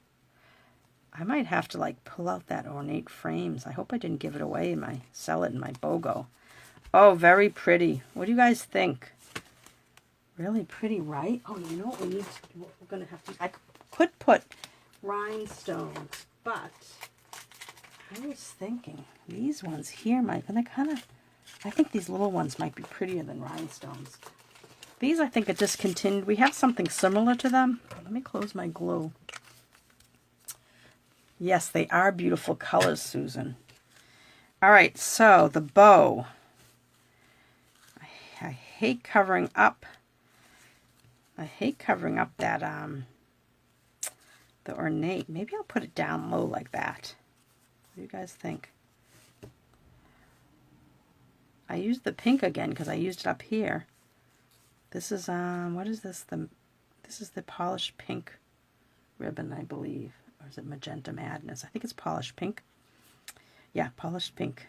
I might have to like pull out that ornate frames. I hope I didn't give it away sell it in my BOGO. Oh, very pretty. What do you guys think? Really pretty, right? Oh, you know what we need to do? We're going to have to... I could put rhinestones, but I was thinking these ones here might... And they kind of... I think these little ones might be prettier than rhinestones. These, I think, are discontinued. We have something similar to them. Let me close my glue. Yes, they are beautiful colors, Susan. All right, so the bow... I hate covering up. I hate covering up that the ornate. Maybe I'll put it down low like that. What do you guys think? I used the pink again because I used it up here. This is what is this? This is the polished pink ribbon, I believe, or is it Magenta Madness? I think it's polished pink. Yeah, polished pink.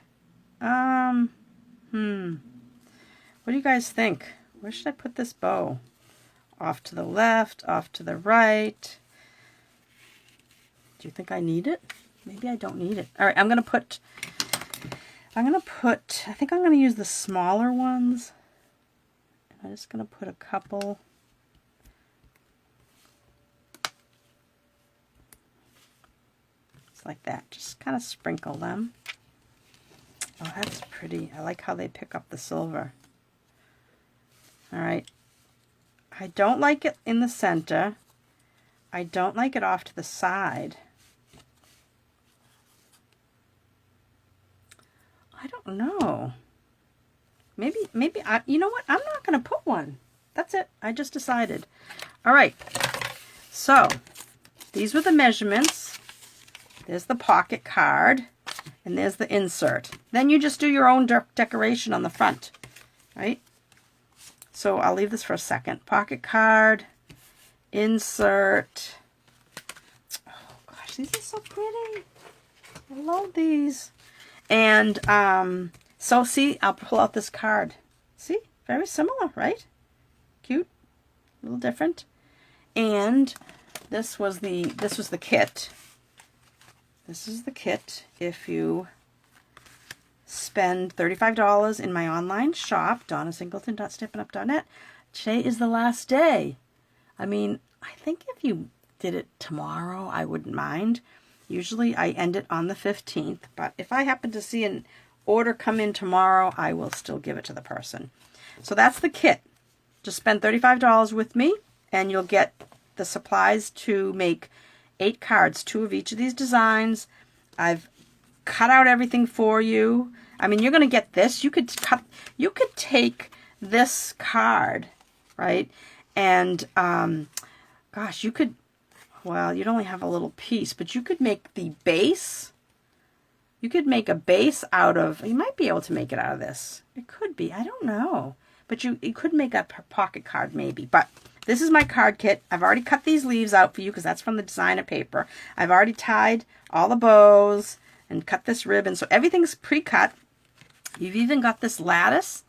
What do you guys think? Where should I put this bow? Off to the left, off to the right. Do you think I need it? Maybe I don't need it. All right, I think I'm going to use the smaller ones. I'm just going to put a couple. Just like that. Just kind of sprinkle them. Oh, that's pretty. I like how they pick up the silver. All right. I don't like it in the center. I don't like it off to the side. I don't know. Maybe you know what? I'm not going to put one. That's it. I just decided. All right. So, these were the measurements. There's the pocket card. And there's the insert. Then you just do your own decoration on the front. Right? So I'll leave this for a second. Pocket card, insert. Oh gosh, these are so pretty. I love these. And so see, I'll pull out this card. See, very similar, right? Cute, a little different. And this was the kit. This is the kit. If you spend $35 in my online shop, donnasingleton.stampinup.net. Today is the last day. I mean, I think if you did it tomorrow, I wouldn't mind. Usually I end it on the 15th, but if I happen to see an order come in tomorrow, I will still give it to the person. So that's the kit. Just spend $35 with me, and you'll get the supplies to make 8 cards, 2 of each of these designs. I've cut out everything for you. I mean, you're going to get this. You could take this card, right? And, gosh, well, you'd only have a little piece, but you could make the base. You could make a base out of, you might be able to make it out of this. It could be, I don't know. But you could make a pocket card maybe. But this is my card kit. I've already cut these leaves out for you because that's from the designer paper. I've already tied all the bows and cut this ribbon. So everything's pre-cut. You've even got this lattice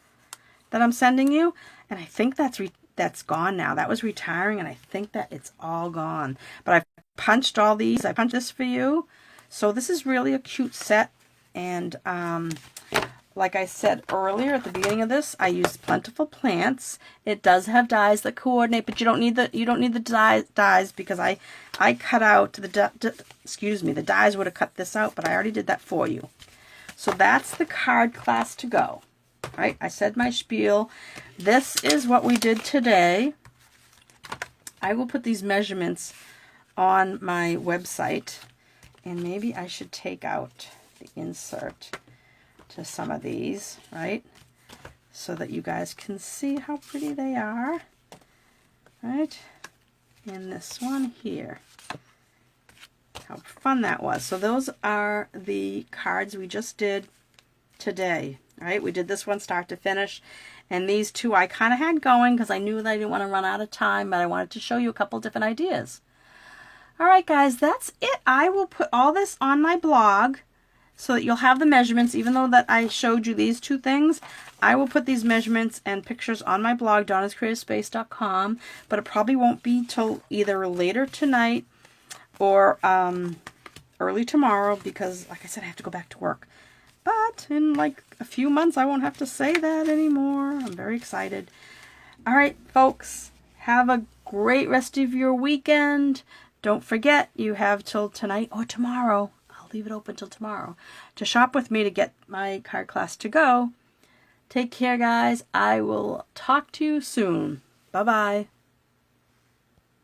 that I'm sending you, and I think that's gone now. That was retiring, and I think that it's all gone. But I've punched all these. I punched this for you. So this is really a cute set, and like I said earlier at the beginning of this, I used Plentiful Plants. It does have dies that coordinate, but you don't need the dies because I cut out the dies would have cut this out, but I already did that for you. So that's the card class to go. Right? I said my spiel. This is what we did today. I will put these measurements on my website, and maybe I should take out the insert to some of these, right? So that you guys can see how pretty they are, right? And this one here. How fun that was. So those are the cards we just did today, right? We did this one start to finish, and these two I kind of had going because I knew that I didn't want to run out of time, but I wanted to show you a couple different ideas. All right, guys, that's it. I will put all this on my blog so that you'll have the measurements. Even though that I showed you these two things, I will put these measurements and pictures on my blog, donnascreativespace.com, but it probably won't be till either later tonight or early tomorrow because, like I said, I have to go back to work. But in like a few months, I won't have to say that anymore. I'm very excited. All right, folks, have a great rest of your weekend. Don't forget, you have till tonight or tomorrow. I'll leave it open till tomorrow to shop with me to get my card class to go. Take care, guys. I will talk to you soon. Bye-bye.